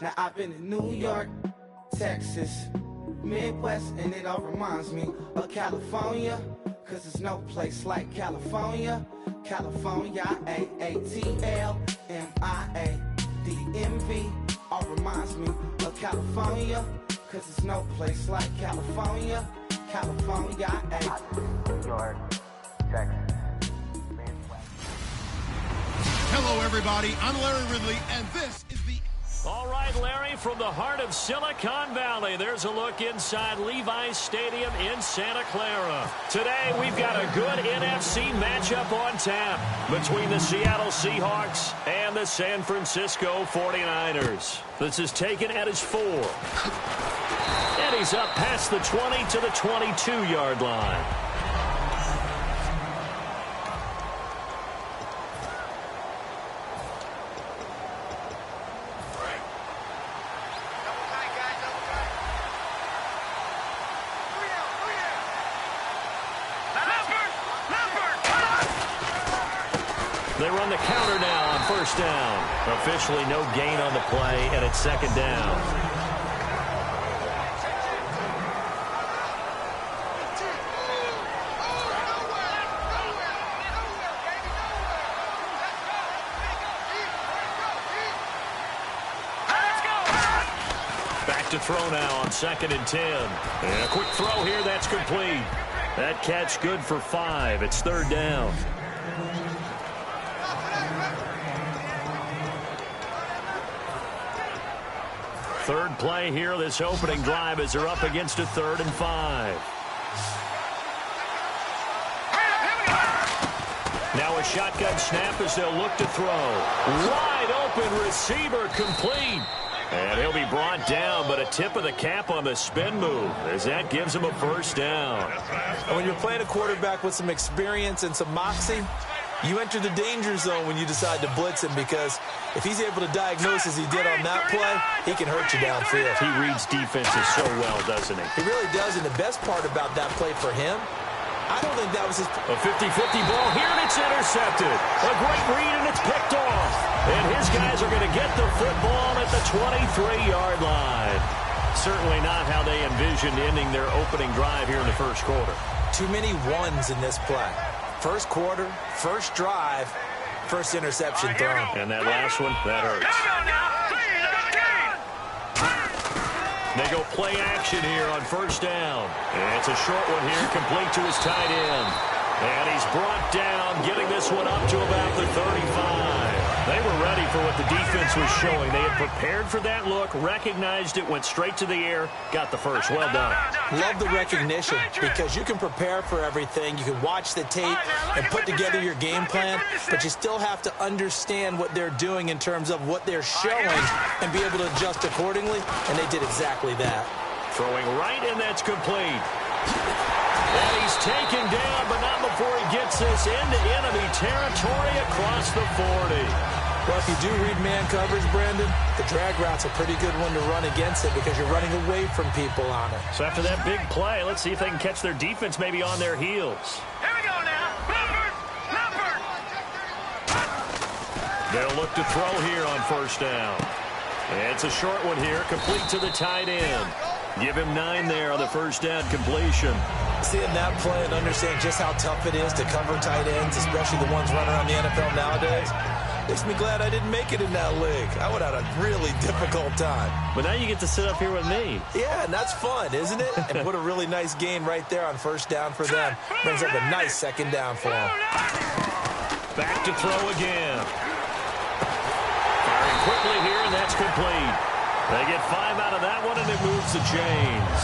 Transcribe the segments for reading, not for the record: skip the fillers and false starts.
Now I've been in New York, Texas, Midwest, and it all reminds me of California, cause there's no place like California. California, AATLMIADMV, all reminds me of California, cause there's no place like California. California, New York, Texas, Midwest. Hello, everybody. I'm Larry Ridley, and this is the... All right, Larry, from the heart of Silicon Valley, there's a look inside Levi's Stadium in Santa Clara. Today, we've got a good NFC matchup on tap between the Seattle Seahawks and the San Francisco 49ers. This is taken at his 4. And he's up past the 20 to the 22-yard line. They run the counter now on first down. Officially no gain on the play, and it's second down. Back to throw now on 2nd and 10. And a quick throw here, that's complete. That catch good for 5. It's 3rd down. Third play here, this opening drive, as they're up against a 3rd and 5. Now a shotgun snap as they'll look to throw. Wide open receiver, complete. And he'll be brought down, but a tip of the cap on the spin move, as that gives him a first down. And when you're playing a quarterback with some experience and some moxie, you enter the danger zone when you decide to blitz him, because if he's able to diagnose as he did on that play, he can hurt you downfield. He reads defenses so well, doesn't he? He really does, and the best part about that play for him, I don't think that was his... A 50-50 ball here, and it's intercepted. A great read, and it's picked off. And his guys are going to get the football at the 23-yard line. Certainly not how they envisioned ending their opening drive here in the first quarter. Too many ones in this play. First quarter, first drive, first interception thrown. And that last one, that hurts. They go play action here on first down. And it's a short one here, complete to his tight end. And he's brought down, getting this one up to about the 35. They were ready for what the defense was showing. They had prepared for that look, recognized it, went straight to the air, got the first. Well done. Love the recognition, because you can prepare for everything. You can watch the tape and put together your game plan, but you still have to understand what they're doing in terms of what they're showing and be able to adjust accordingly, and they did exactly that. Throwing right, and that's complete. And he's taken down, but not before he gets this into enemy territory across the 40. Well, if you do read man coverage, Brandon, the drag route's a pretty good one to run against it, because you're running away from people on it. So after that big play, let's see if they can catch their defense maybe on their heels. Here we go now. Lumbert. They'll look to throw here on first down. And it's a short one here, complete to the tight end. Give him 9 there on the first down completion. Seeing that play and understand just how tough it is to cover tight ends, especially the ones running around the NFL nowadays, makes me glad I didn't make it in that league. I would have had a really difficult time. But now you get to sit up here with me. Yeah, and that's fun, isn't it? And put a really nice gain right there on first down for them. Brings up a nice second down for them. Back to throw again. Firing quickly here, and that's complete. They get 5 out of that one, and it moves the chains.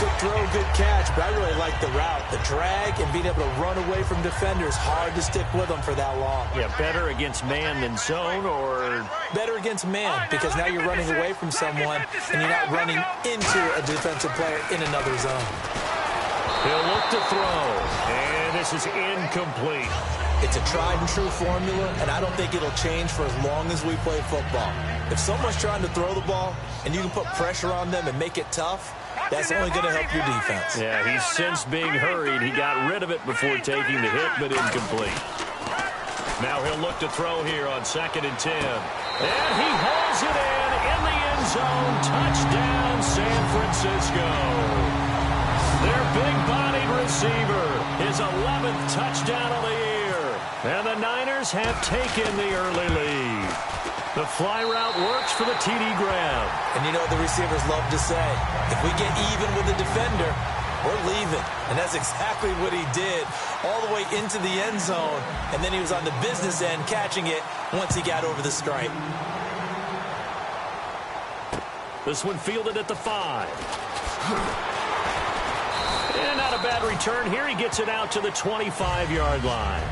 Good throw, good catch, but I really like the route. The drag and being able to run away from defenders, hard to stick with them for that long. Yeah, better against man than zone, or... Better against man, because now you're running away from someone, and you're not running into a defensive player in another zone. He'll look to throw, and this is incomplete. It's a tried-and-true formula, and I don't think it'll change for as long as we play football. If someone's trying to throw the ball, and you can put pressure on them and make it tough, that's only going to help your defense. Yeah, he's since being hurried. He got rid of it before taking the hit, but incomplete. Now he'll look to throw here on 2nd and 10. And he hauls it in the end zone. Touchdown, San Francisco. Their big-bodied receiver, his 11th touchdown of the year. And the Niners have taken the early lead. The fly route works for the TD grab. And you know what the receivers love to say? If we get even with the defender, we're leaving. And that's exactly what he did all the way into the end zone. And then he was on the business end catching it once he got over the stripe. This one fielded at the 5. And not a bad return here. He gets it out to the 25-yard line.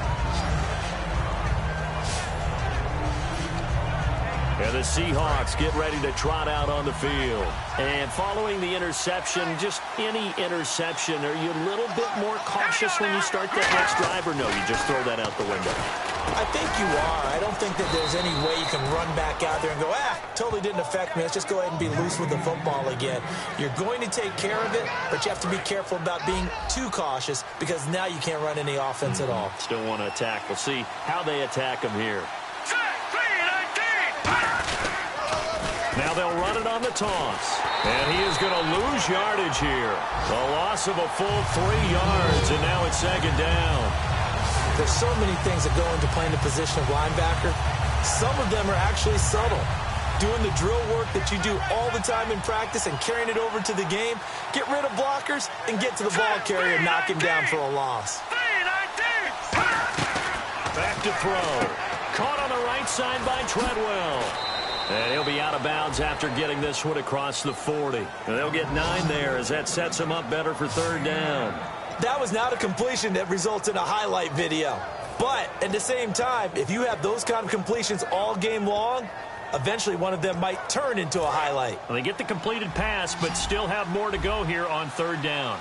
And the Seahawks get ready to trot out on the field. And following the interception, just any interception, are you a little bit more cautious when you start that next drive, or no, you just throw that out the window? I think you are. I don't think that there's any way you can run back out there and go, totally didn't affect me. Let's just go ahead and be loose with the football again. You're going to take care of it, but you have to be careful about being too cautious because now you can't run any offense at all. Still want to attack. We'll see how they attack him here. Now they'll run it on the toss. And he is going to lose yardage here. A loss of a full 3 yards, and now it's second down. There's so many things that go into playing the position of linebacker. Some of them are actually subtle. Doing the drill work that you do all the time in practice and carrying it over to the game. Get rid of blockers and get to the ball carrier and knock him down for a loss. Back to throw. Caught on the right side by Treadwell. And he'll be out of bounds after getting this one across the 40. And they'll get 9 there as that sets him up better for third down. That was not a completion that results in a highlight video. But at the same time, if you have those kind of completions all game long, eventually one of them might turn into a highlight. Well, they get the completed pass, but still have more to go here on third down.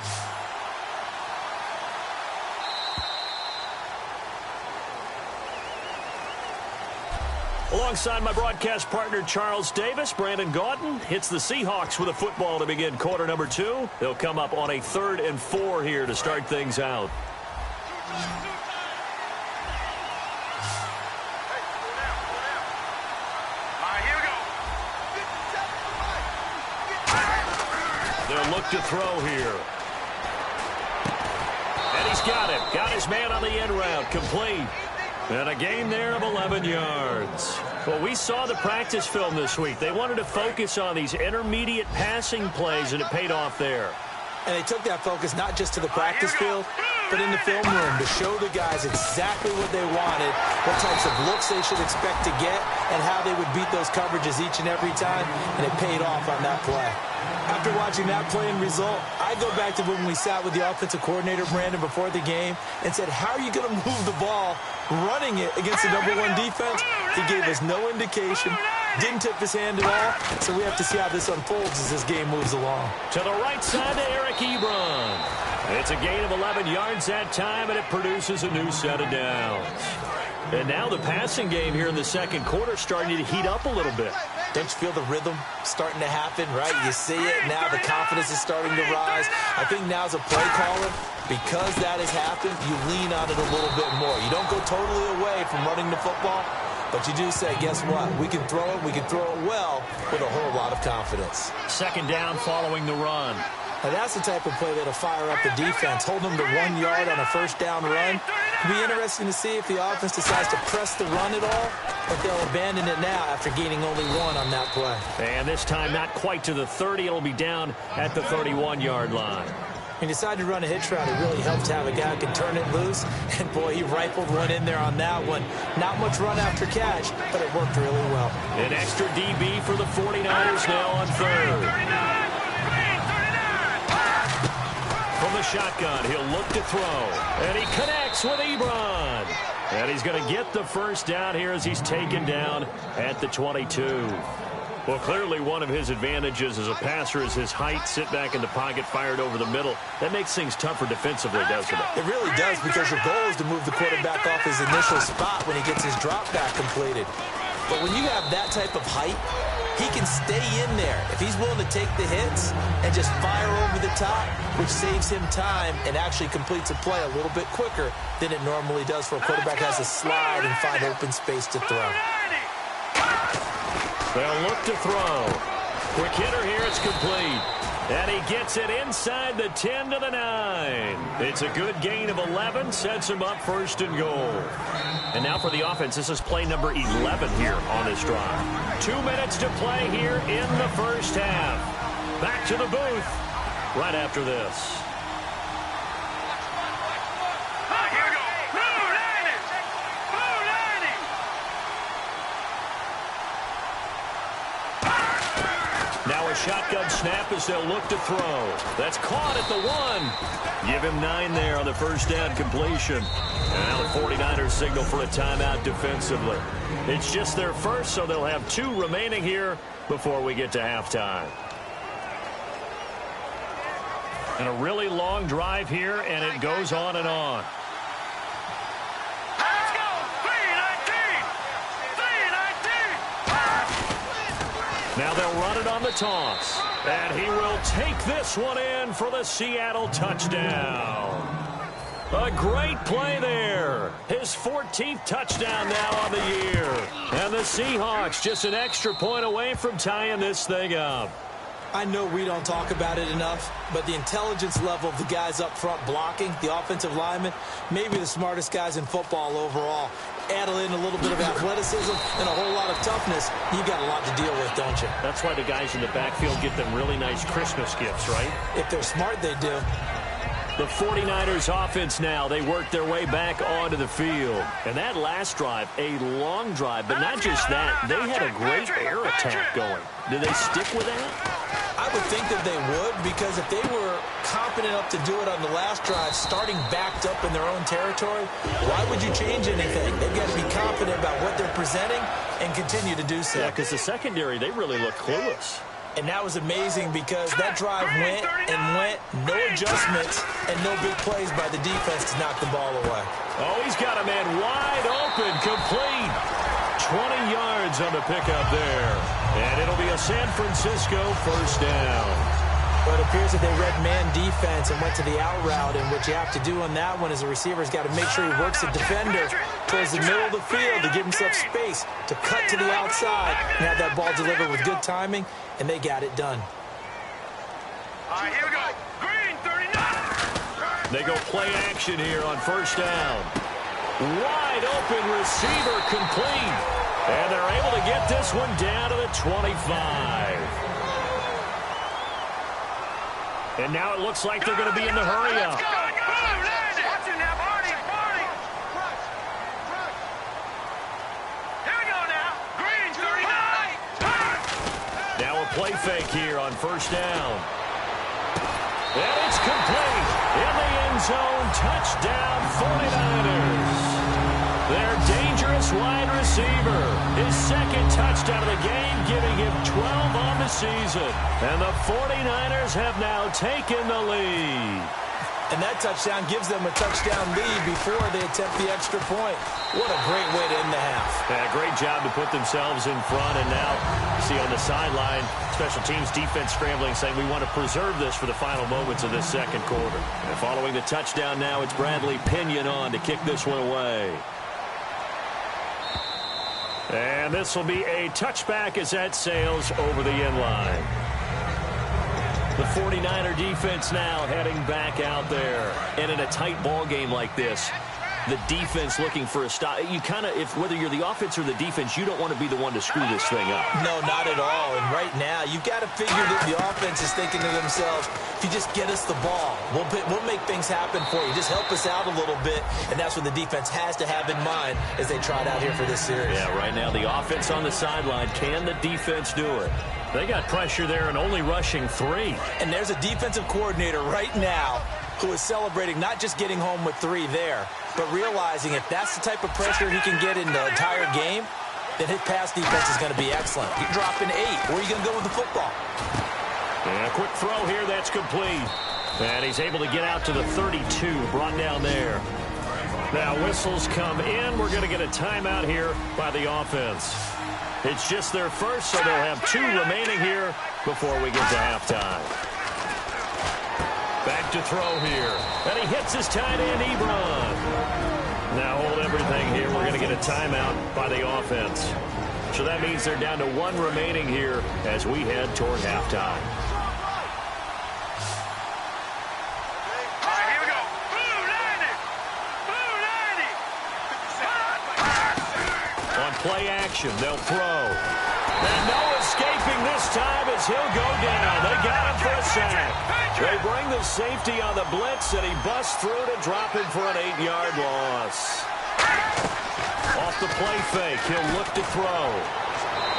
Alongside my broadcast partner, Charles Davis, Brandon Gaudin hits the Seahawks with a football to begin quarter number 2. They'll come up on a 3rd and 4 here to start things out. They'll look to throw here. And he's got it. Got his man on the end route. Complete. And a gain there of 11 yards. Well, we saw the practice film this week. They wanted to focus on these intermediate passing plays, and it paid off there. And they took that focus not just to the practice field, but in the film room to show the guys exactly what they wanted, what types of looks they should expect to get, and how they would beat those coverages each and every time, and it paid off on that play. After watching that play and result, I go back to when we sat with the offensive coordinator, Brandon, before the game and said, how are you going to move the ball running it against the #1 defense? He gave us no indication, didn't tip his hand at all, so we have to see how this unfolds as this game moves along. To the right side to Eric Ebron. It's a gain of 11 yards that time, and it produces a new set of downs. And now the passing game here in the second quarter starting to heat up a little bit. Don't you feel the rhythm starting to happen, right? You see it now. The confidence is starting to rise. I think now as a play caller, because that has happened, you lean on it a little bit more. You don't go totally away from running the football, but you do say, guess what? We can throw it. We can throw it well with a whole lot of confidence. Second down following the run. Now that's the type of play that'll fire up the defense. Hold them to 1 yard on a first down run. It'll be interesting to see if the offense decides to press the run at all, or if they'll abandon it now after gaining only 1 on that play. And this time not quite to the 30. It'll be down at the 31-yard line. He decided to run a hitch route. It really helped to have a guy who can turn it loose. And, boy, he rifled one in there on that one. Not much run after catch, but it worked really well. An extra DB for the 49ers now on third. From the shotgun, he'll look to throw. And he connects with Ebron. And he's going to get the first down here as he's taken down at the 22. Well, clearly one of his advantages as a passer is his height. Sit back in the pocket, fired over the middle. That makes things tougher defensively, doesn't it? It really does, because your goal is to move the quarterback off his initial spot when he gets his drop back completed. But when you have that type of height, he can stay in there if he's willing to take the hits and just fire over the top, which saves him time and actually completes a play a little bit quicker than it normally does for a quarterback who has to slide and find open space to throw. They'll look to throw. Quick hitter here, it's complete. And he gets it inside the 10 to the 9. It's a good gain of 11, sets him up first and goal. And now for the offense, this is play number 11 here on this drive. 2 minutes to play here in the first half. Back to the booth right after this. Now a shotgun snap as they'll look to throw. That's caught at the 1. Give him 9 there on the first down completion. And now the 49ers signal for a timeout defensively. It's just their first, so they'll have 2 remaining here before we get to halftime. And a really long drive here, and it goes on and on. Now they'll run it on the toss. And he will take this one in for the Seattle touchdown. A great play there. His 14th touchdown now on the year. And the Seahawks just an extra point away from tying this thing up. I know we don't talk about it enough, but the intelligence level of the guys up front blocking, the offensive linemen, maybe the smartest guys in football overall. Add in a little bit of athleticism and a whole lot of toughness, you got a lot to deal with, don't you? That's why the guys in the backfield get them really nice Christmas gifts, right? If they're smart, they do. The 49ers offense now, they work their way back onto the field. And that last drive, a long drive, but not just that, they had a great air attack going. Do they stick with that? I would think that they would, because if they were confident enough to do it on the last drive, starting backed up in their own territory, why would you change anything? They've got to be confident about what they're presenting and continue to do so. Yeah, because the secondary, they really look clueless. And that was amazing because that drive went and went, no adjustments, and no big plays by the defense to knock the ball away. Oh, he's got a man wide open, complete. 20 yards on the pickup there. And it'll be a San Francisco first down. But it appears that they read man defense and went to the out route, and what you have to do on that one is the receiver's got to make sure he works the defender towards the middle of the field to give himself space to cut to the outside and have that ball delivered with good timing, and they got it done. All right, here we go. Green, 39. They go play action here on first down. Wide open receiver complete. And they're able to get this one down to the 25. And now it looks like they're going to be in the hurry up. Now a play fake here on first down. And it's complete. In the end zone, touchdown 49ers. Their dangerous wide receiver. His second touchdown of the game, giving him 12 on the season. And the 49ers have now taken the lead. And that touchdown gives them a touchdown lead before they attempt the extra point. What a great way to end the half. Yeah, great job to put themselves in front. And now, you see on the sideline, special teams defense scrambling, saying we want to preserve this for the final moments of this second quarter. And following the touchdown now, it's Bradley Pinion on to kick this one away. And this will be a touchback as that sails over the end line. The 49er defense now heading back out there. And in a tight ball game like this, the defense looking for a stop. You kind of, whether you're the offense or the defense, you don't want to be the one to screw this thing up. No, not at all. And right now, you've got to figure that the offense is thinking to themselves, if you just get us the ball, we'll make things happen for you. Just help us out a little bit. And that's what the defense has to have in mind as they trot out here for this series. Yeah, right now, the offense on the sideline. Can the defense do it? They got pressure there and only rushing 3. And there's a defensive coordinator right now who is celebrating not just getting home with 3 there, but realizing if that's the type of pressure he can get in the entire game, then his pass defense is going to be excellent. You're dropping 8. Where are you going to go with the football? And a quick throw here, that's complete. And he's able to get out to the 32, brought down there. Now whistles come in. We're going to get a timeout here by the offense. It's just their first, so they'll have 2 remaining here before we get to halftime. Back to throw here. And he hits his tight end, Ebron. Now hold everything here. We're going to get a timeout by the offense. So that means they're down to 1 remaining here as we head toward halftime. Play action, they'll throw. And no escaping this time as he'll go down. They got him for a sack. They bring the safety on the blitz, and he busts through to drop him for an 8-yard loss. Off the play fake, he'll look to throw.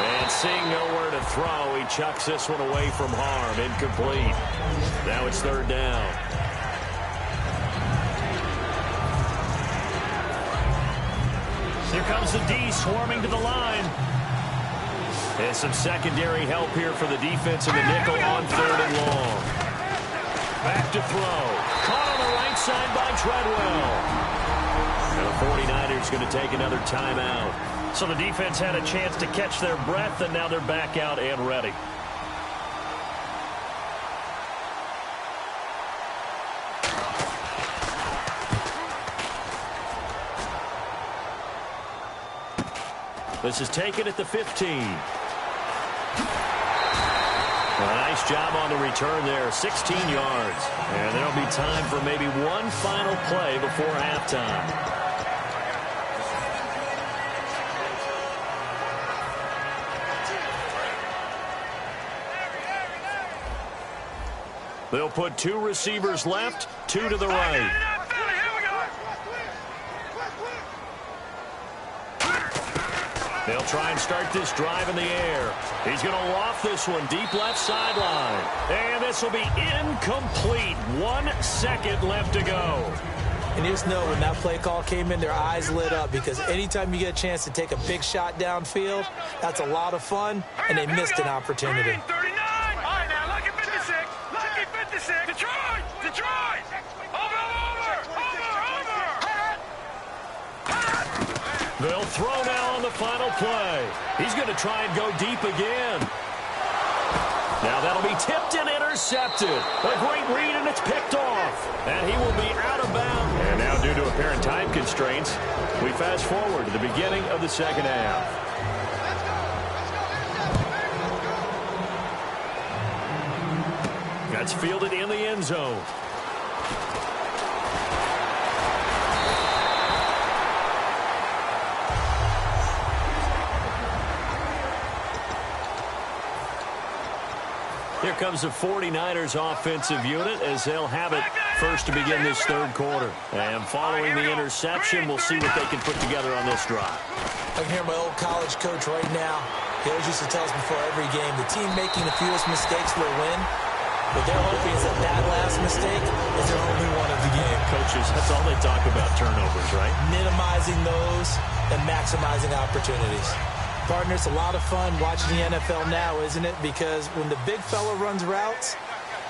And seeing nowhere to throw, he chucks this one away from harm. Incomplete. Now it's 3rd down. Here comes the D swarming to the line. And some secondary help here for the defense in the nickel on 3rd and long. Back to throw. Caught on the right side by Treadwell. And the 49ers going to take another timeout. So the defense had a chance to catch their breath, and now they're back out and ready. This is taken at the 15. A nice job on the return there, 16 yards. And there'll be time for maybe one final play before halftime. They'll put 2 receivers left, 2 to the right. They'll try and start this drive in the air. He's going to loft this one deep left sideline. And this will be incomplete. 1 second left to go. And just know when that play call came in, their eyes lit up, because anytime you get a chance to take a big shot downfield, that's a lot of fun, and they missed an opportunity. 39. All right, now, lucky 56. Lucky 56. Detroit. Detroit. They'll throw now on the final play. He's going to try and go deep again. Now that'll be tipped and intercepted. A great read, and it's picked off. And he will be out of bounds. And now, due to apparent time constraints, we fast forward to the beginning of the 2nd half. That's fielded in the end zone. Here comes the 49ers offensive unit as they'll have it first to begin this 3rd quarter. And following the interception, we'll see what they can put together on this drive. I can hear my old college coach right now. He always used to tell us before every game, the team making the fewest mistakes will win. What they're hoping is that last mistake is their only one of the game. Coaches, that's all they talk about, turnovers, right? Minimizing those and maximizing opportunities. Partner, it's a lot of fun watching the NFL now, isn't it? Because when the big fella runs routes,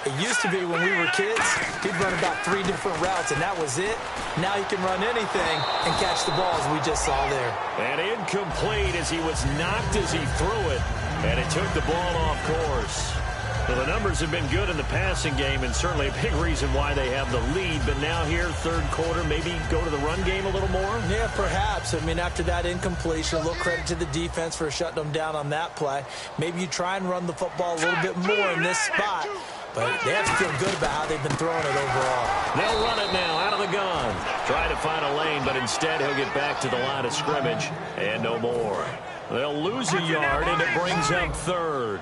it used to be when we were kids, he'd run about 3 different routes, and that was it. Now he can run anything and catch the ball, as we just saw there. And incomplete as he was knocked as he threw it, and it took the ball off course. Well, the numbers have been good in the passing game, and certainly a big reason why they have the lead. But now here, 3rd quarter, maybe go to the run game a little more? Yeah, perhaps. I mean, after that incompletion, a little credit to the defense for shutting them down on that play. Maybe you try and run the football a little bit more in this spot. But they have to feel good about how they've been throwing it overall. They'll run it now out of the gun. Try to find a lane, but instead he'll get back to the line of scrimmage and no more. They'll lose a yard, and it brings up 3rd.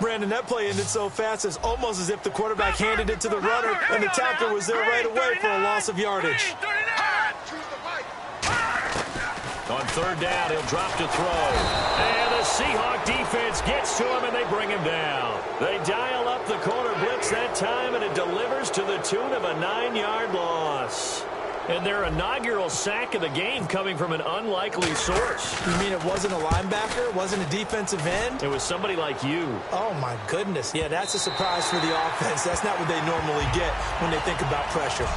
Brandon, that play ended so fast, it's almost as if the quarterback handed it to the runner, and the tackler was there right away for a loss of yardage. On 3rd down, he'll drop to throw. And the Seahawk defense gets to him, and they bring him down. They dial up the corner blitz that time, and it delivers to the tune of a 9-yard loss. And their inaugural sack of the game coming from an unlikely source. You mean it wasn't a linebacker? It wasn't a defensive end? It was somebody like you. Oh, my goodness. Yeah, that's a surprise for the offense. That's not what they normally get when they think about pressure.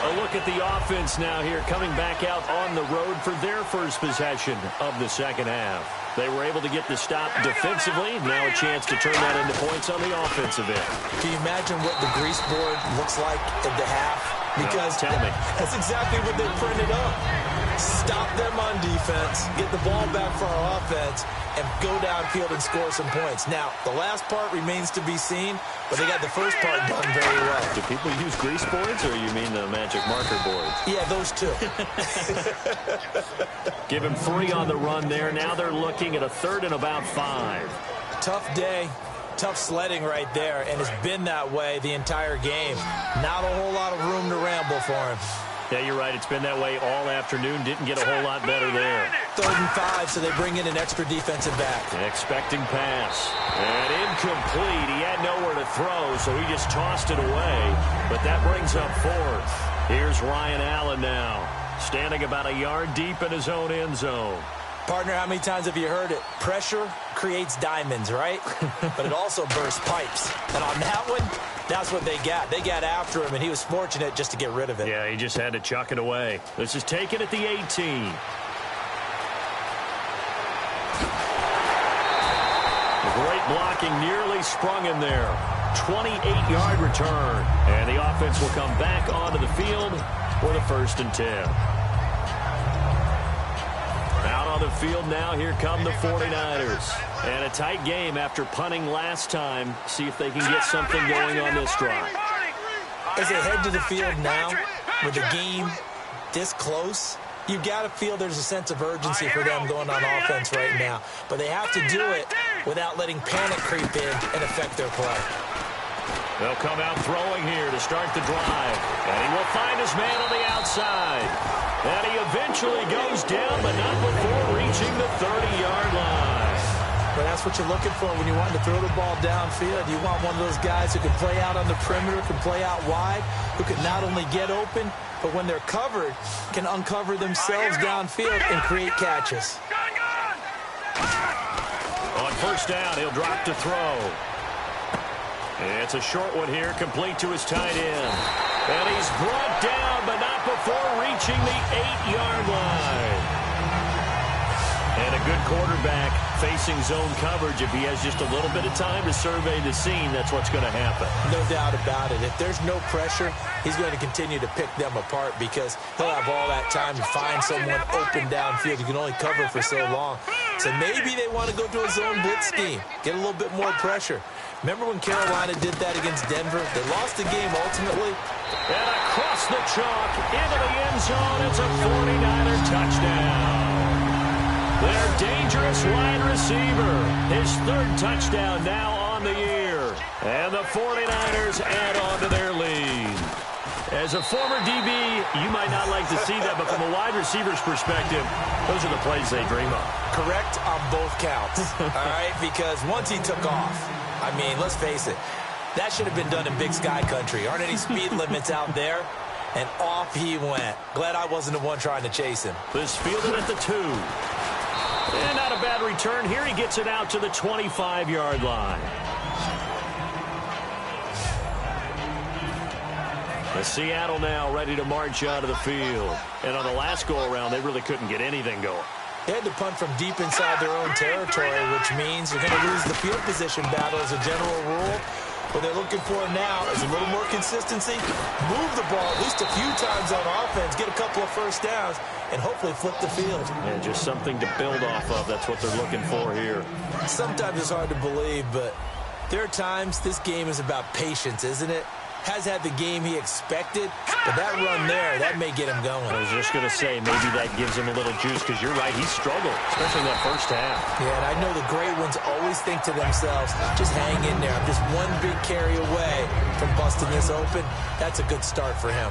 A look at the offense now here, coming back out on the road for their first possession of the 2nd half. They were able to get the stop defensively. Now a chance to turn that into points on the offensive end. Can you imagine what the grease board looks like at the half? Because tell me. That's exactly what they printed up. stop them on defense, get the ball back for our offense, and go downfield and score some points. Now, the last part remains to be seen, but they got the first part done very well. Do people use grease boards, or you mean the magic marker boards? Yeah, those two. Give him 3 on the run there. Now they're looking at a 3rd and about 5. Tough day, tough sledding right there, and it's been that way the entire game. Not a whole lot of room to ramble for him. Yeah, you're right. It's been that way all afternoon. Didn't get a whole lot better there. 3rd and 5, so they bring in an extra defensive back. Expecting pass. And incomplete. He had nowhere to throw, so he just tossed it away. But that brings up 4th. Here's Ryan Allen now, standing about a yard deep in his own end zone. Partner, how many times have you heard it? Pressure creates diamonds, right? But it also bursts pipes. And on that one, that's what they got. They got after him, and he was fortunate just to get rid of it. Yeah, he just had to chuck it away. This is taken at the 18. Great blocking, nearly sprung in there. 28-yard return. And the offense will come back onto the field for the 1st and 10. Out on the field now, here come the 49ers. And a tight game after punting last time. See if they can get something going on this drive. As they head to the field now, with the game this close, you've got to feel there's a sense of urgency for them going on offense right now. But they have to do it without letting panic creep in and affect their play. They'll come out throwing here to start the drive. And he will find his man on the outside. And he eventually goes down, but not before reaching the 30-yard line. But that's what you're looking for when you want to throw the ball downfield. You want one of those guys who can play out on the perimeter, can play out wide, who can not only get open, but when they're covered, can uncover themselves downfield and create catches. On 1st down, he'll drop to throw. It's a short one here, complete to his tight end. And he's brought down, but not before reaching the 8-yard line. And a good quarterback facing zone coverage. If he has just a little bit of time to survey the scene, that's what's going to happen. No doubt about it. If there's no pressure, he's going to continue to pick them apart because he'll have all that time to find someone open downfield. You can only cover for so long. So maybe they want to go to a zone blitz scheme, get a little bit more pressure. Remember when Carolina did that against Denver? They lost the game ultimately. And across the chalk into the end zone. It's a 49er touchdown. Their dangerous wide receiver. His 3rd touchdown now on the year. And the 49ers add on to their lead. As a former DB, you might not like to see that, but from a wide receiver's perspective, those are the plays they dream of. Correct on both counts, all right? Because once he took off, I mean, let's face it, that should have been done in Big Sky country. Aren't any speed limits out there? And off he went. Glad I wasn't the one trying to chase him. This fielded at the 2. And not a bad return here. He gets it out to the 25-yard line. The Seattle now ready to march out of the field. And on the last go-around, they really couldn't get anything going. They had to punt from deep inside their own territory, which means you're going to lose the field position battle as a general rule. What they're looking for now is a little more consistency, move the ball at least a few times on offense, get a couple of 1st downs, and hopefully flip the field. And just something to build off of. That's what they're looking for here. Sometimes it's hard to believe, but there are times this game is about patience, isn't it? Has had the game he expected, but that run there, that may get him going. I was just going to say, maybe that gives him a little juice, because you're right, he struggled, especially in that 1st half. Yeah, and I know the great ones always think to themselves, just hang in there. I'm just one big carry away from busting this open. That's a good start for him.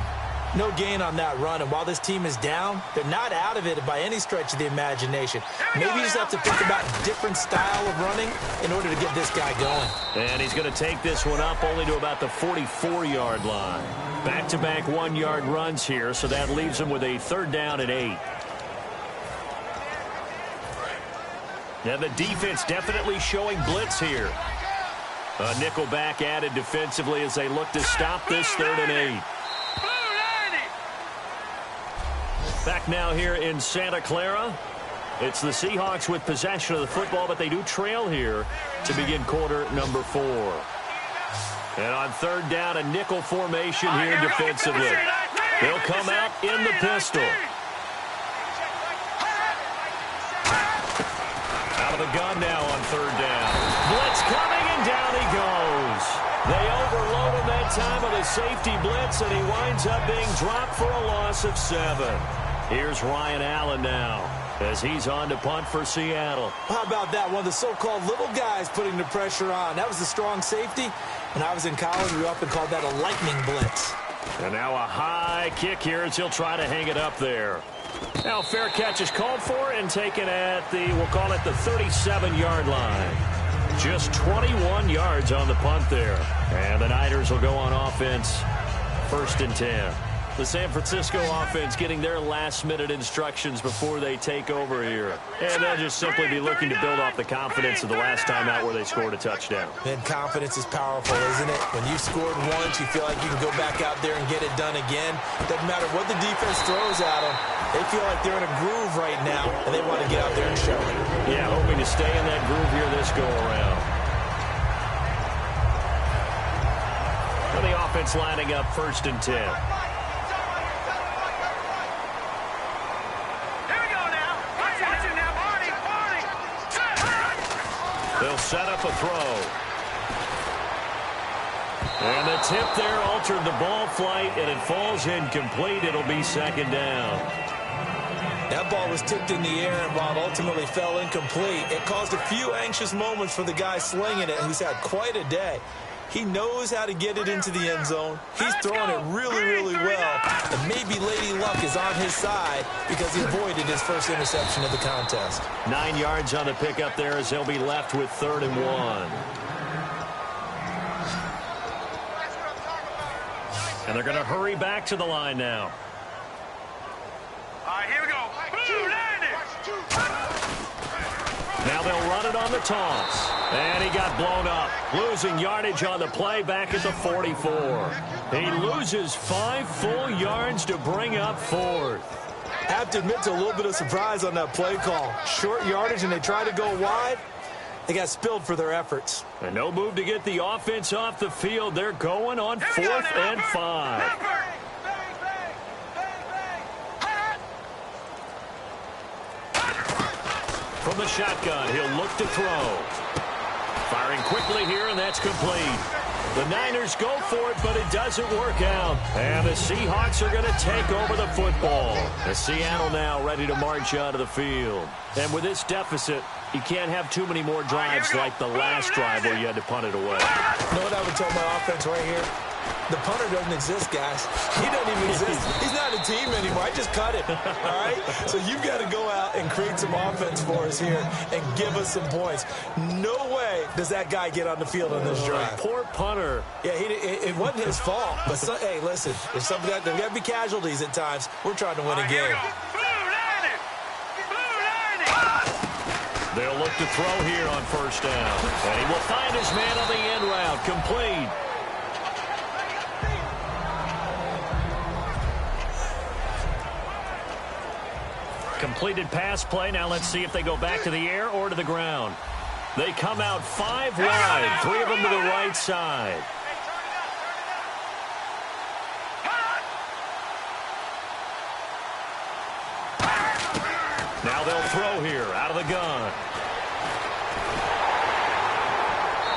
No gain on that run, and while this team is down, they're not out of it by any stretch of the imagination. Maybe you just have to think about a different style of running in order to get this guy going. And he's going to take this one up only to about the 44-yard line. Back-to-back 1-yard runs here, so that leaves him with a 3rd down and 8. Now the defense definitely showing blitz here. A nickel back added defensively as they look to stop this 3rd and 8. Back now here in Santa Clara. It's the Seahawks with possession of the football, but they do trail here to begin quarter number 4. And on 3rd down, a nickel formation here defensively. They'll come out in the pistol. the gun now on third down. Blitz coming, and down he goes. They overload him that time with a safety blitz, and he winds up being dropped for a loss of 7. Here's Ryan Allen now as he's on to punt for Seattle. How about that? One of the so-called little guys putting the pressure on. That was a strong safety. When I was in college, we often called that a lightning blitz. And now a high kick here as he'll try to hang it up there. Now fair catch is called for and taken at the, we'll call it the 37-yard line. Just 21 yards on the punt there. And the Niners will go on offense, 1st and 10. The San Francisco offense getting their last-minute instructions before they take over here. And they'll just simply be looking to build off the confidence of the last time out where they scored a touchdown. And confidence is powerful, isn't it? When you've scored once, you feel like you can go back out there and get it done again. Doesn't matter what the defense throws at them. They feel like they're in a groove right now, and they want to get out there and show it. Yeah, hoping to stay in that groove here this go-around. For the offense lining up 1st and 10. They'll set up a throw. And the tip there altered the ball flight, and it falls incomplete. It'll be 2nd down. That ball was tipped in the air, and while it ultimately fell incomplete, it caused a few anxious moments for the guy slinging it, who's had quite a day. He knows how to get it into the end zone. He's throwing it really, really well. And maybe Lady Luck is on his side because he avoided his first interception of the contest. 9 yards on the pickup there as they'll be left with 3rd and 1. And they're going to hurry back to the line now. All right, here we go. Boom, landed. Now they'll run it on the toss. And he got blown up. Losing yardage on the play back at the 44. He loses 5 full yards to bring up 4th. Have to admit to a little bit of surprise on that play call. Short yardage, and they try to go wide. They got spilled for their efforts. And no move to get the offense off the field. They're going on 4th and 5. From the shotgun, he'll look to throw. Firing quickly here, and that's complete. The Niners go for it, but it doesn't work out. And the Seahawks are going to take over the football. And Seattle now ready to march out of the field. And with this deficit, you can't have too many more drives like the last drive where you had to punt it away. You know what I would tell my offense right here? The punter doesn't exist, guys. He doesn't even exist. He's not a team anymore. I just cut him, all right? So you've got to go out and create some offense for us here and give us some points. No way does that guy get on the field on this drive. Poor punter. Yeah, it wasn't his fault. But, hey, listen, there's something that there got to be casualties at times. We're trying to win a game. They'll look to throw here on 1st down. And he will find his man on the end route. Complete. Completed pass play. Now let's see if they go back to the air or to the ground. They come out 5 wide. 3 of them to the right side. Now they'll throw here out of the gun.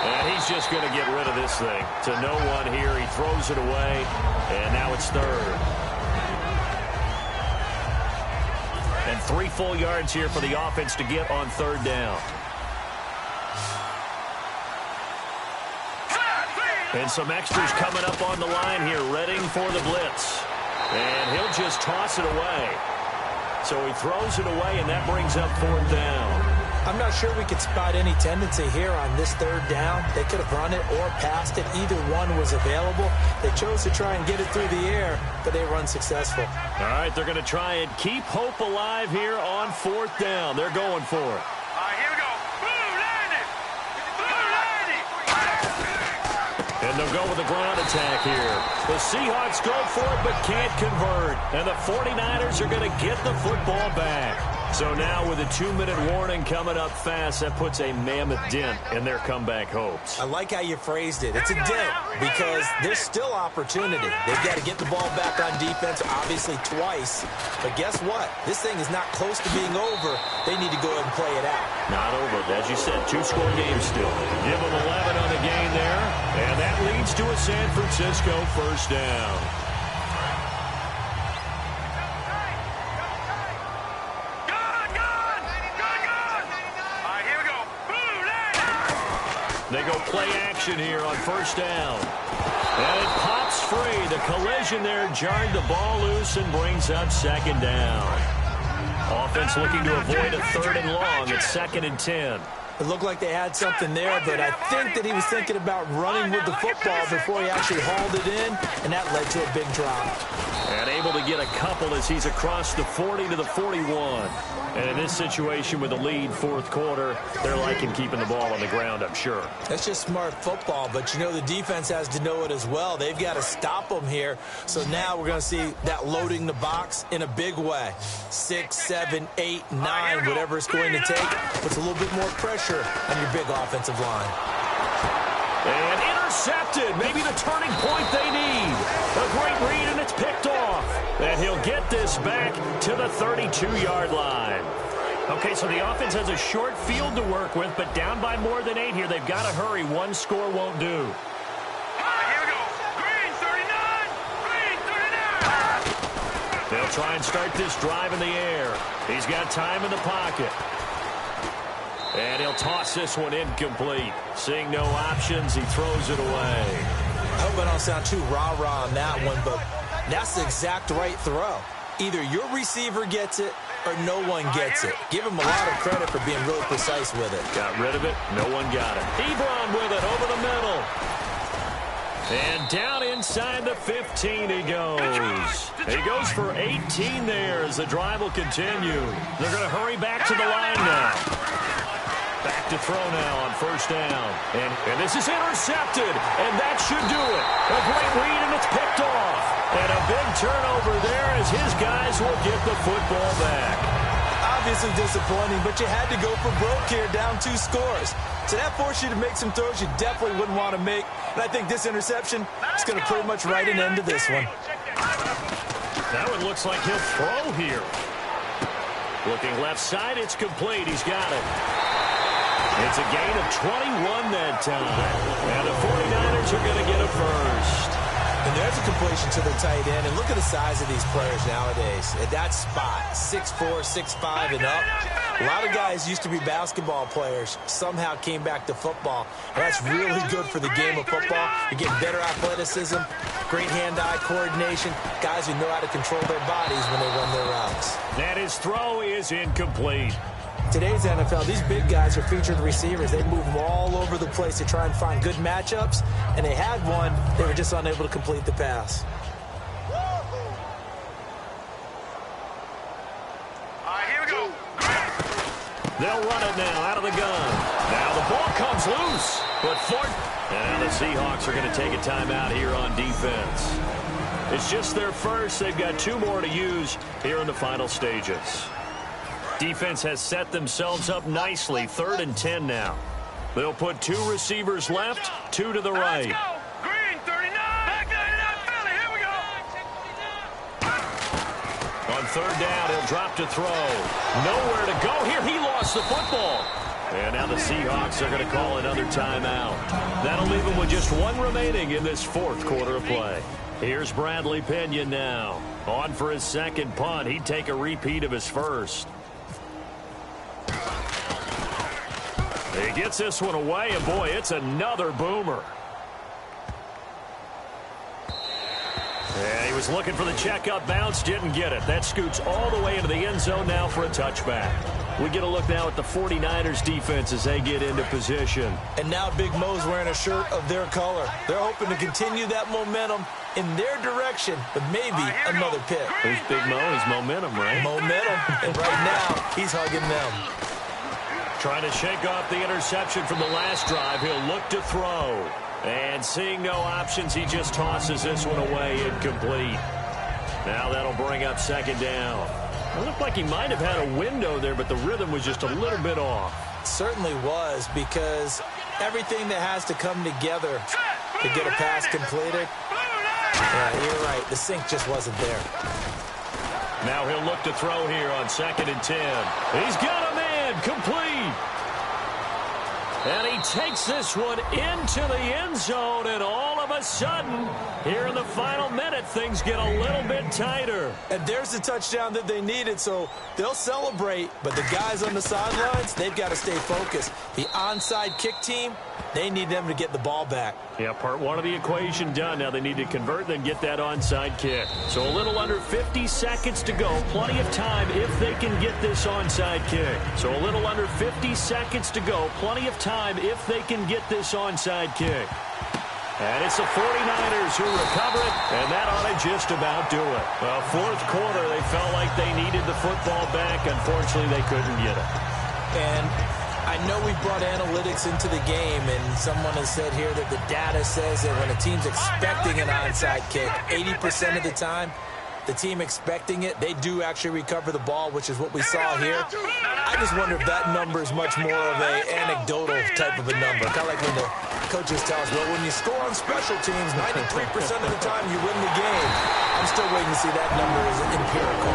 And he's just going to get rid of this thing to no one here. He throws it away, and now it's 3rd. And 3 full yards here for the offense to get on 3rd down. And some extras coming up on the line here, readying for the blitz. And he'll just toss it away. So he throws it away, and that brings up 4th down. I'm not sure we could spot any tendency here on this 3rd down. They could have run it or passed it. Either one was available. They chose to try and get it through the air, but they were unsuccessful. All right, they're going to try and keep hope alive here on 4th down. They're going for it. All right, here we go. Boom, landed. Boom, landed. And they'll go with a ground attack here. The Seahawks go for it but can't convert. And the 49ers are going to get the football back. So now with a 2-minute warning coming up fast, that puts a mammoth dent in their comeback hopes. I like how you phrased it. It's a dent because there's still opportunity. They've got to get the ball back on defense, obviously twice. But guess what? This thing is not close to being over. They need to go ahead and play it out. Not over. As you said, 2-score game still. Give them 11 on the game there. And that leads to a San Francisco first down. They go play action here on first down. And it pops free. The collision there jarred the ball loose and brings up second down. Offense looking to avoid a 3rd and long. It's 2nd and 10. It looked like they had something there, but I think that he was thinking about running with the football before he actually hauled it in, and that led to a big drop. And able to get a couple as he's across the 40 to the 41. And in this situation with the lead, 4th quarter, they're liking keeping the ball on the ground, I'm sure. That's just smart football, but you know the defense has to know it as well. They've got to stop them here. So now we're going to see that loading the box in a big way. 6, 7, 8, 9, whatever it's going to take, puts a little bit more pressure on your big offensive line. And intercepted. Maybe the turning point they need. A great read, and it's picked off. And he'll get this back to the 32-yard line. Okay, so the offense has a short field to work with, but down by more than 8 here. They've got to hurry. One score won't do. Here we go. Green 39. Green 39. They'll try and start this drive in the air. He's got time in the pocket. And he'll toss this one incomplete. Seeing no options, he throws it away. I hope I don't sound too rah-rah on that one, but that's the exact right throw. Either your receiver gets it or no one gets it. Give him a lot of credit for being really precise with it. Got rid of it. No one got it. Ebron with it over the middle. And down inside the 15 he goes. He goes for 18 there as the drive will continue. They're going to hurry back to the line now. Back to throw now on first down. And this is intercepted. And that should do it. A great read, and it's picked off. And a big turnover there as his guys will get the football back. Obviously disappointing, but you had to go for broke here, down 2 scores. So that forced you to make some throws you definitely wouldn't want to make. And I think this interception is going to pretty much write an end to this one. That one looks like he'll throw here. Looking left side, it's complete. He's got it. It's a gain of 21 that time. And the 49ers are going to get a first. And there's a completion to the tight end. And look at the size of these players nowadays. At that spot, 6'4", 6'5", and up. A lot of guys used to be basketball players. Somehow came back to football. And that's really good for the game of football. You're getting better athleticism, great hand-eye coordination. Guys who know how to control their bodies when they run their routes. And his throw is incomplete. Today's NFL, these big guys are featured receivers. They move them all over the place to try and find good matchups, and they had one. They were just unable to complete the pass. Here we go. They'll run it now out of the gun. Now the ball comes loose, but and the Seahawks are going to take a timeout here on defense. It's just their first. They've got 2 more to use here in the final stages. Defense has set themselves up nicely. 3rd and 10 now. They'll put 2 receivers left, 2 to the right. Let's go. Green 39. Back 99 Philly. Here we go. On 3rd down, he'll drop to throw. Nowhere to go here. He lost the football. And now the Seahawks are going to call another timeout. That'll leave them with just 1 remaining in this 4th quarter of play. Here's Bradley Pinion now. On for his 2nd punt. He'd take a repeat of his first. He gets this one away, and boy, it's another boomer. And he was looking for the checkup bounce, didn't get it. That scoots all the way into the end zone now for a touchback. We get a look now at the 49ers defense as they get into position. And now Big Mo's wearing a shirt of their color. They're hoping to continue that momentum in their direction, but maybe another pick. Who's Big Mo? He's momentum, right? Momentum. And right now, he's hugging them. Trying to shake off the interception from the last drive. He'll look to throw. And seeing no options, he just tosses this one away incomplete. Now that'll bring up 2nd down. It looked like he might have had a window there, but the rhythm was just a little bit off. It certainly was, because everything that has to come together to get a pass completed, yeah, you're right, the sync just wasn't there. Now he'll look to throw here on 2nd and 10. He's got a man, complete. And he takes this one into the end zone, and all of a sudden, here in the final minute, things get a little bit tighter. And there's the touchdown that they needed, so they'll celebrate. But the guys on the sidelines, they've got to stay focused. The onside kick team, they need them to get the ball back. Yeah, part one of the equation done. Now they need to convert, then get that onside kick. So a little under 50 seconds to go. Plenty of time if they can get this onside kick. So a little under 50 seconds to go. Plenty of time if they can get this onside kick. And it's the 49ers who recover it, and that ought to just about do it. Well, fourth quarter, they felt like they needed the football back. Unfortunately, they couldn't get it. And I know we brought analytics into the game, and someone has said here that the data says that when a team's expecting an onside kick, 80% of the time, the team expecting it, they do actually recover the ball, which is what we saw here. I just wonder if that number is much more of an anecdotal type of a number. Kind of like when the coaches tell us, well, when you score on special teams, 93% of the time you win the game. I'm still waiting to see that number is empirical.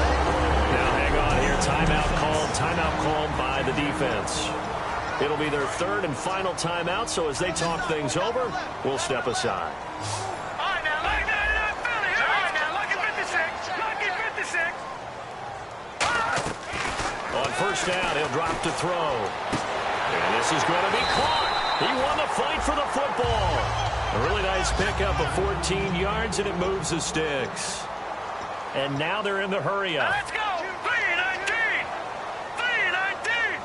Now hang on here. Timeout called by the defense. It'll be their third and final timeout, so as they talk things over, we'll step aside. On first down, he'll drop to throw. And this is going to be caught. He won the fight for the football. A really nice pickup of 14 yards, and it moves the sticks. And now they're in the hurry-up. Let's go! 3-19! 3-19!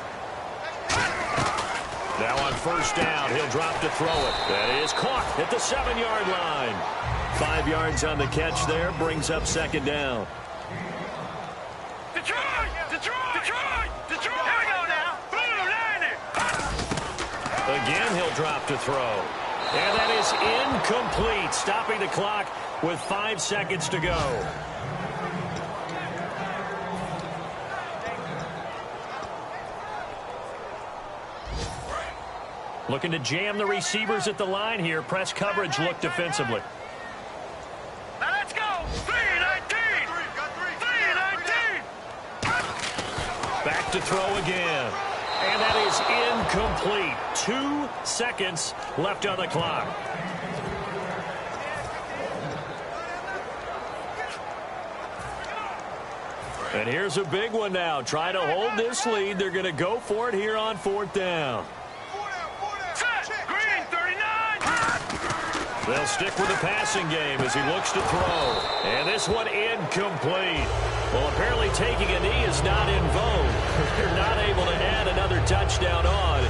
Now on first down, he'll drop to throw it. That is caught at the 7-yard line. 5 yards on the catch there, brings up second down. Detroit! Detroit! Detroit! Detroit! Here we go now! Again, he'll drop to throw. And that is incomplete, stopping the clock with 5 seconds to go. Looking to jam the receivers at the line here. Press coverage look defensively. Now let's go! 3-19! 3-19! Back to throw again. And that is incomplete. 2 seconds left on the clock. And here's a big one now. Trying to hold this lead. They're going to go for it here on fourth down. Green, 39! They'll stick with the passing game as he looks to throw. And this one incomplete. Well, apparently taking a knee is not in vogue. They're not able to add another touchdown on.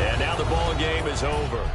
And now the ball game is over.